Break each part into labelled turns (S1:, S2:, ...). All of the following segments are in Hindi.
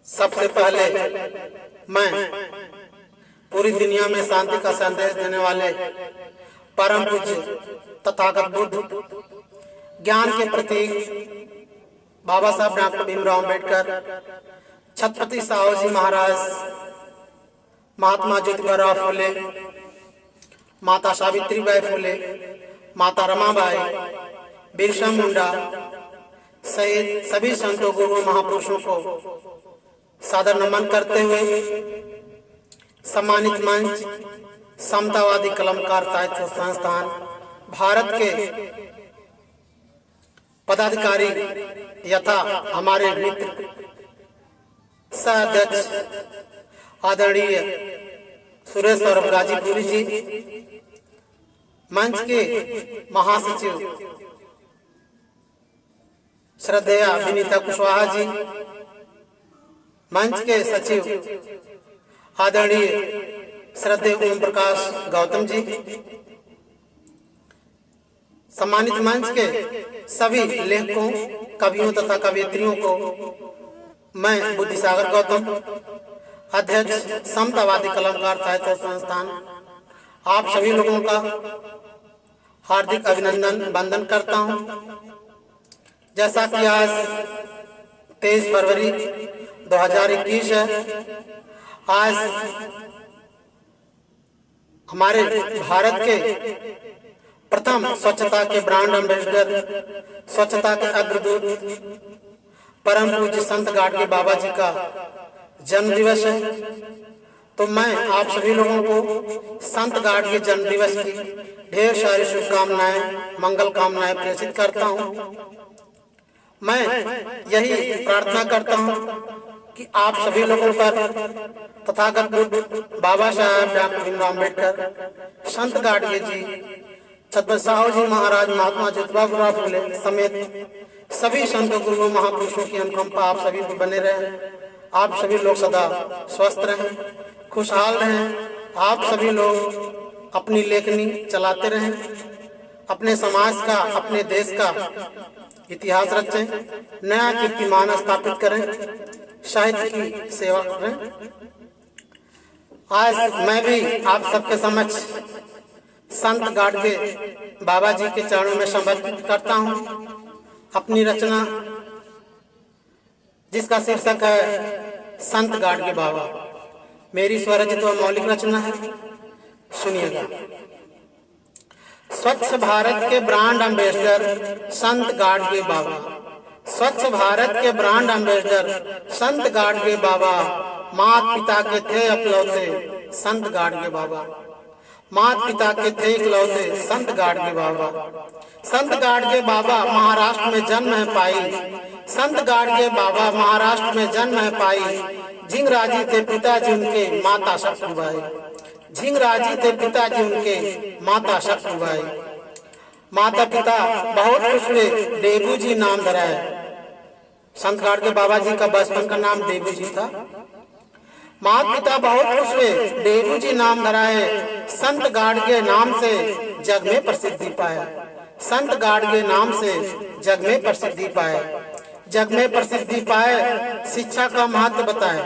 S1: सबसे पहले मैं पूरी दुनिया में शांति का संदेश देने वाले परम पूज्य तथागत बुद्ध, ज्ञान के प्रतीक बाबा साहब डॉक्टर भीमराव अम्बेडकर, छत्रपति साहू जी महाराज, महात्मा ज्योतिबा फुले, माता सावित्रीबाई फुले, माता रमाबाई, बिरसा मुंडा सहित सभी संतों गुरुओं महापुरुषों को सादर नमन करते हुए सम्मानित मंच समतावादी कलमकार साहित्य संस्थान भारत के पदाधिकारी यथा हमारे मित्र सह-अध्यक्ष आदरणीय सुरेश सौरभ गाजीपुरी जी, मंच के महासचिव श्रद्धेय विनीता कुशवाहा जी, मंच के सचिव आदरणीय श्रद्धेय ओम प्रकाश गौतम जी, सम्मानित मंच के सभी लेखकों, कवियों तथा कवयित्रियों को मैं बुद्धिसागर गौतम, अध्यक्ष समतावादी कलमकार साहित्य संस्थान, आप सभी लोगों का हार्दिक अभिनंदन वंदन करता हूं। जैसा कि आज 23 फरवरी 2021 है, आज हमारे भारत के प्रथम स्वच्छता के ब्रांड एम्बेसडर, स्वच्छता के अग्रदूत परम पूज्य संत गाडगे बाबा जी का जन्म दिवस है। तो मैं आप सभी लोगों को संत गाडगे जन्म दिवस की ढेर सारी शुभकामनाएं, मंगल कामनाएं प्रेषित करता हूं। मैं यही प्रार्थना करता हूं कि आप सभी लोगों पर तथागत बुद्ध, बाबा साहब डॉक्टर भीमराव अम्बेडकर, संत गाडगे जी, छत्रपति साहू जी महाराज, महात्मा ज्योतिबा फुले समेत सभी संत गुरुओं महापुरुषों की अनुकंपा आप सभी पर बने रहे। आप सभी लोग सदा स्वस्थ रहें, खुशहाल रहें। आप सभी लोग अपनी लेखनी चलाते रहें, अपने समाज का, अपने देश का इतिहास रचें, नया कीर्तिमान स्थापित करें, साहित्य की सेवा करें। आज मैं भी आप सबके समक्ष संत गाडगे बाबा जी के चरणों में समर्पित करता हूं अपनी रचना, जिसका शीर्षक है संत गाडगे बाबा। मेरी स्वरचित व मौलिक रचना है, सुनिएगा। स्वच्छ भारत के ब्रांड एम्बेसडर संत गाडगे बाबा, स्वच्छ भारत के ब्रांड एम्बेसडर संत गाडगे बाबा, मात पिता के थे इकलौते संत गाडगे बाबा, मात पिता के थे इकलौते संत गाडगे बाबा। संत गाडगे बाबा महाराष्ट्र में जन्म है पाई, संत गाडगे बाबा महाराष्ट्र में जन्म है पाई। झिंगराजी थे पिताजी उनके, माता शक्तिबाई, झिंगराजी थे पिताजी उनके, माता शक्तिबाई। माता पिता बहुत खुश हुए, देबू जी नाम धरा है। संत गाडगे बाबा जी का बचपन का नाम देबू जी था। माता पिता बहुत खुश हुए, देबू जी नाम धरा है। संत गाडगे नाम से जग में प्रसिद्धि पाए, संत गाडगे नाम से जग में प्रसिद्धि पाए, जग में प्रसिद्धि पाए, शिक्षा का महत्व बताए,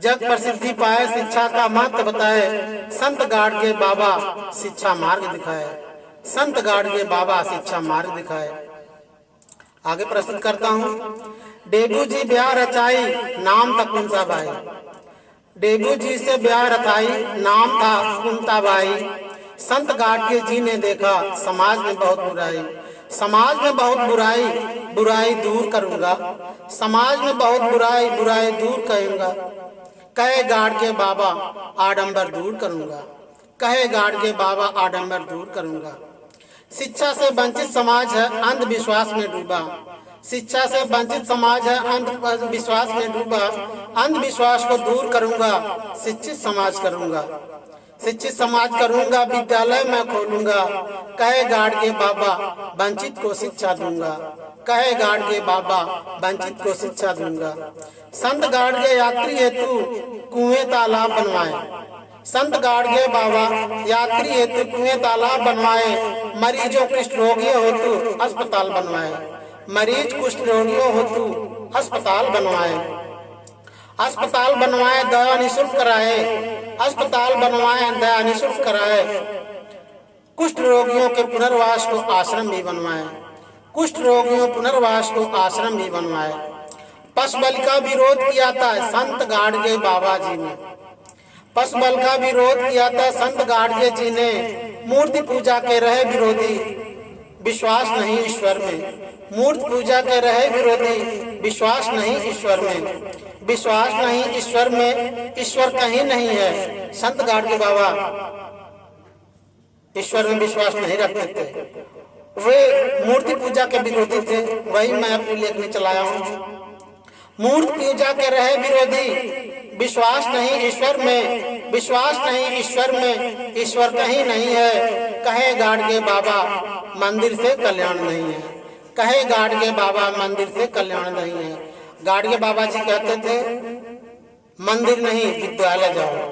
S1: जग प्रसिद्धि पाए, शिक्षा का महत्व बताए। संत गाडगे बाबा शिक्षा मार्ग दिखाए, संत गाडगे बाबा शिक्षा मार्ग दिखाए। आगे प्रस्तुत करता हूँ। डेबू जी ब्याह रचाई, नाम था कुंताबाई, डेबू जी से ब्याह रचाई, नाम था कुंताबाई। संत गाडगे जी ने देखा समाज में बहुत बुराई, समाज में बहुत बुराई, बुराई दूर करूंगा, समाज में बहुत बुराई, बुराई दूर करूंगा। कहे गाडगे बाबा आडंबर दूर करूंगा, कहे गाडगे बाबा आडंबर दूर करूंगा। शिक्षा से वंचित समाज है अंधविश्वास में डूबा, शिक्षा से वंचित समाज है अंधविश्वास में डूबा। अंधविश्वास को दूर करूंगा, शिक्षित समाज करूंगा, शिक्षित समाज करूंगा, विद्यालय में खोलूंगा। कहे गाडगे बाबा वंचित को शिक्षा दूंगा, कहे गाडगे बाबा वंचित को शिक्षा दूंगा। संत गाडगे यात्री हेतु कुएं तालाब बनवाए, संत गाडगे बाबा यात्री हेतु कुएं तालाब बनवाए। मरीजों कुष्ठ रोगियों हेतु अस्पताल बनवाए, मरीज कुष्ठ रोगियों हेतु अस्पताल बनवाए। अस्पताल बनवाए, दवा निःशुल्क कराए, अस्पताल बनवाए, दवा निःशुल्क कराए। कुष्ठ रोगियों के पुनर्वास को आश्रम भी बनवाए, कुष्ठ रोगियों पुनर्वास को आश्रम भी बनवाए। पशु बल का विरोध किया था संत गाडगे बाबा जी ने, पशु बल का विरोध किया था संत गाडगे जी ने। मूर्ति पूजा के रहे विरोधी, विश्वास नहीं ईश्वर में। मूर्ति पूजा के रहे विरोधी, विश्वास नहीं ईश्वर में। विश्वास नहीं ईश्वर में, ईश्वर कहीं नहीं है। संत गाडगे बाबा ईश्वर में विश्वास नहीं रखते थे, वे मूर्ति पूजा के विरोधी थे। वही मैं अपने लेख में चलाया हूँ। मूर्ति पूजा के रहे विरोधी, विश्वास नहीं ईश्वर में, विश्वास नहीं ईश्वर में, ईश्वर कहीं नहीं है। कहे गाडगे बाबा मंदिर से कल्याण नहीं है, कहे गाडगे बाबा मंदिर से कल्याण नहीं है। गाडगे बाबा जी कहते थे मंदिर नहीं विद्यालय जाओ।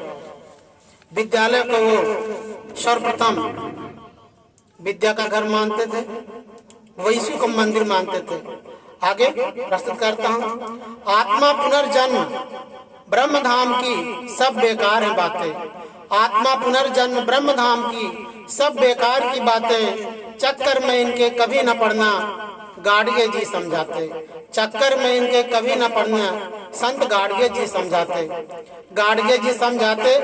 S1: विद्यालय को वो सर्वप्रथम विद्या का घर मानते थे, वैश्य को मंदिर मानते थे। आगे प्रस्तुत करता हूँ। आत्मा पुनर्जन्म ब्रह्म धाम की सब बेकार है बातें, आत्मा पुनर्जन्म ब्रह्म धाम की सब बेकार की बातें। चक्कर में इनके कभी न पड़ना, गाडगे जी समझाते। चक्कर में इनके कभी न पड़ना, संत गाडगे जी समझाते। गाडगे जी समझाते,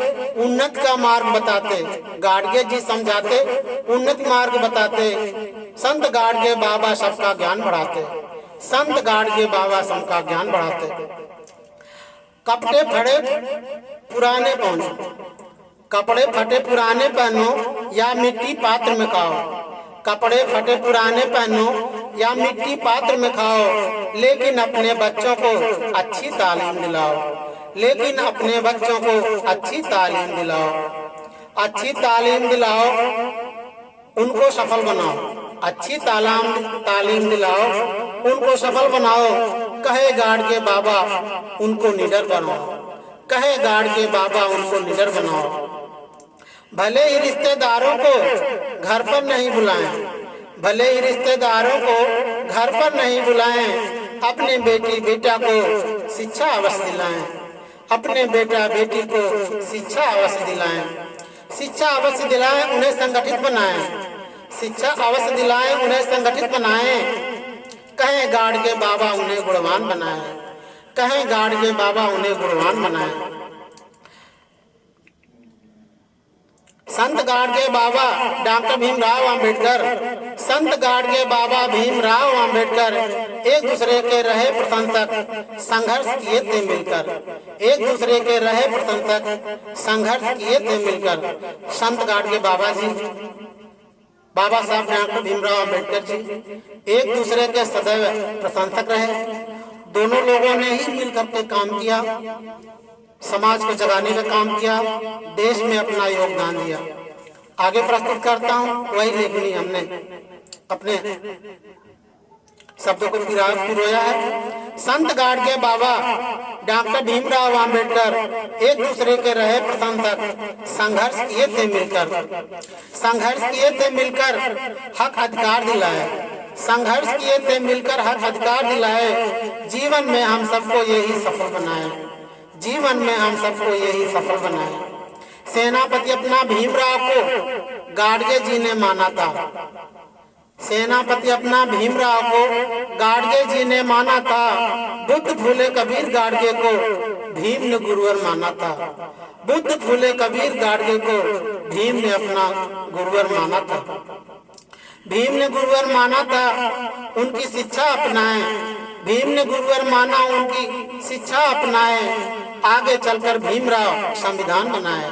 S1: उन्नत का मार्ग बताते। गाडगे जी समझाते, उन्नत मार्ग बताते। संत गाडगे बाबा सबका ज्ञान बढ़ाते, संत गाडगे बाबा सबका ज्ञान बढ़ाते। कपड़े फटे पुराने पहनो, कपड़े फटे पुराने पहनो या मिट्टी पात्र में खाओ। कपड़े फटे पुराने पहनो या मिट्टी पात्र में खाओ, लेकिन अपने बच्चों को अच्छी तालीम दिलाओ, लेकिन अपने बच्चों को अच्छी तालीम दिलाओ, अच्छी तालीम दिलाओ, उनको सफल बनाओ। अच्छी तालीम दिलाओ, उनको सफल बनाओ। कहे गाडगे बाबा उनको निडर बनाओ, कहे गाडगे बाबा उनको निडर बनाओ। भले ही रिश्तेदारों को घर पर नहीं बुलाएं, भले ही रिश्तेदारों को घर पर नहीं बुलाएं। अपने बेटी बेटा को शिक्षा अवश्य दिलाएं, अपने बेटा बेटी को शिक्षा अवश्य दिलाएं। शिक्षा अवश्य दिलाएं, उन्हें संगठित बनाएं, शिक्षा अवश्य दिलाएं, उन्हें संगठित बनाएं। कहें गाडगे बाबा उन्हें गुणवान बनाएं, कहें गाडगे बाबा उन्हें गुणवान बनाएं। संत गाडगे बाबा डॉक्टर भीमराव अंबेडकर, संत गाडगे बाबा भीमराव अंबेडकर एक दूसरे के रहे प्रशंसक, संघर्ष किए थे मिलकर। एक दूसरे के रहे प्रशंसक, संघर्ष किए थे मिलकर। संत गाडगे बाबा जी, बाबा साहब डॉक्टर भीमराव अंबेडकर जी एक दूसरे के सदैव प्रशंसक रहे। दोनों लोगों ने ही मिलकर के काम किया, समाज को जगाने का काम किया, देश में अपना योगदान दिया। आगे प्रस्तुत करता हूँ, वही लेखनी हमने अपने शब्दों को पिरोया है। संत गाडगे बाबा डॉक्टर भीमराव अंबेडकर एक दूसरे के रहे प्रशंसक, संघर्ष किए थे मिलकर, संघर्ष किए थे मिलकर हक अधिकार दिलाए, संघर्ष किए थे मिलकर हक अधिकार दिलाए। जीवन में हम सबको यही सफल बनाए, जीवन में हम सबको यही सफल बनाए। सेनापति अपना भीमराव को गाडगे जी ने माना था, सेनापति अपना भीमराव को गाडगे जी ने माना था। बुद्ध फूले कबीर गाडगे को भीम ने गुरुवर माना था, बुद्ध फूले कबीर गाडगे को भीम ने अपना गुरुवर माना था, भीम ने गुरुवर माना था। उनकी शिक्षा अपनाए, भीम ने गुरुवर माना, उनकी शिक्षा अपनाए। आगे चलकर भीमराव संविधान बनाए,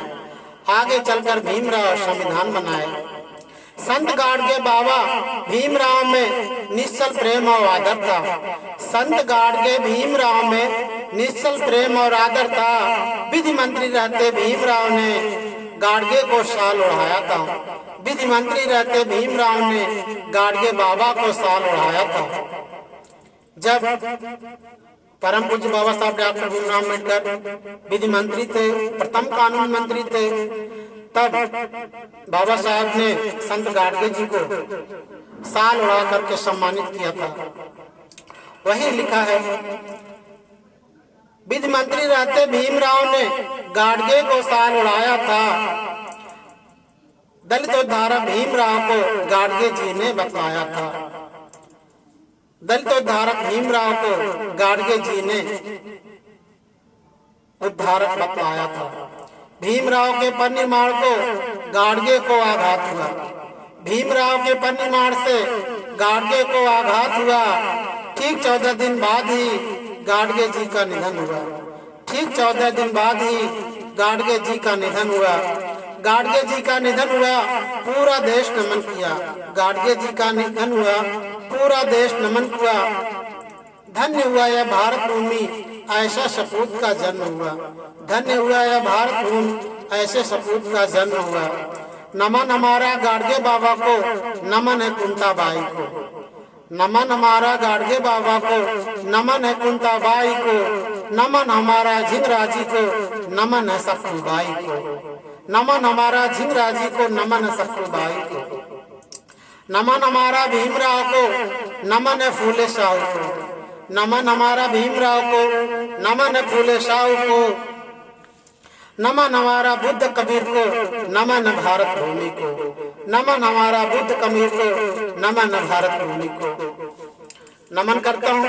S1: आगे चलकर भीमराव संविधान बनाए। संत गाडगे बाबा भीमराव में निश्चल प्रेम और आदर था, संत गाडगे भीमराव में निश्चल प्रेम और आदर था। विधि मंत्री रहते भीमराव ने गाडगे को शाल ओढ़ाया था, विधि मंत्री रहते भीमराव ने गाडगे बाबा को शाल ओढ़ाया था। जब परम पूज्य बाबा साहब डॉक्टर भीमराव अम्बेडकर विधि मंत्री थे, प्रथम कानून मंत्री थे, तब बाबा साहब ने संत गाडगे जी को शाल उड़ा करके सम्मानित किया था। वही लिखा है, विधि मंत्री रहते भीमराव ने गाडगे को साल उड़ाया था। दलित उद्धारक भीमराव को गाडगे जी ने बतलाया था। दलित उद्धारक भीमराव को गाडगे जी ने उद्धारक बतलाया था। भीमराव के परिनिर्वाण को गाडगे को आघात हुआ। भीमराव के परिनिर्वाण से गाडगे को आघात हुआ। ठीक 14 दिन बाद ही गाडगे जी का निधन हुआ। ठीक 14 दिन बाद ही गाडगे जी का निधन हुआ। गाडगे जी का निधन हुआ, पूरा देश नमन किया। गाडगे जी का निधन हुआ, पूरा देश नमन हुआ। धन्य हुआ यह भारत भूमि, ऐसा सपूत का जन्म हुआ। धन्य हुआ यह भारत भूमि, ऐसे सपूत का जन्म हुआ। नमन हमारा गाडगे बाबा को, नमन है कुंताबाई को। नमन हमारा गाडगे बाबा को, नमन है कुंताबाई को। नमन हमारा झिंगराजी को, नमन है सखुबाई को। नमन हमारा झिंगराजी को, नमन है सखुबाई को। नमन हमारा भीमराव को, नमन है फूले साहू को। नमन हमारा भीमराव को, नमन है फूले साहू को। नमन हमारा बुद्ध कबीर को, नमन है भारत भूमि को। नमन हमारा बुद्ध कबीर को, नमन है भारत भूमि को। नमन करता हूँ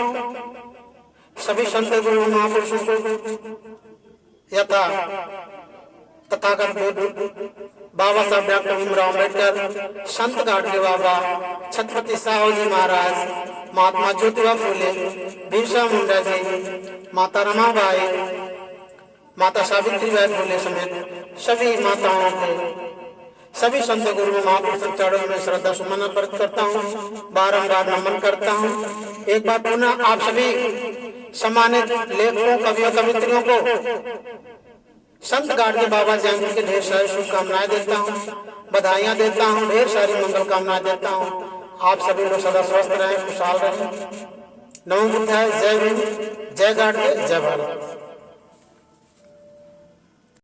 S1: सभी संत गुरु महापुरुषों को, यथा तथागत बाबा साहब डॉक्टर भीमराव अम्बेडकर, संत गाडगे बाबा, छत्रपति साहू जी महाराज, महात्मा ज्योतिबा फूले, बिरसा मुंडा जी, माता रमाबाई, माता सावित्रीबाई फूले समेत सभी माताओं को, सभी संत गुरु महापुरुषों के चरणों में श्रद्धा सुमन अर्पित करता हूँ, बारंबार नमन करता हूँ। एक बार पुनः आप सभी सम्मानित लेखकों, कवियों, कवित्रियों को संत गाडगे बाबा जयंती के ढेर सारी शुभकामनाएं देता हूँ, बधाइयां देता हूँ, ढेर सारी मंगल कामनाएं देता हूँ। आप सभी लोग सदा स्वस्थ रहें, खुशहाल रहें। नमो बुद्धाय, जय भीम, जय गाडगे, जय भारत।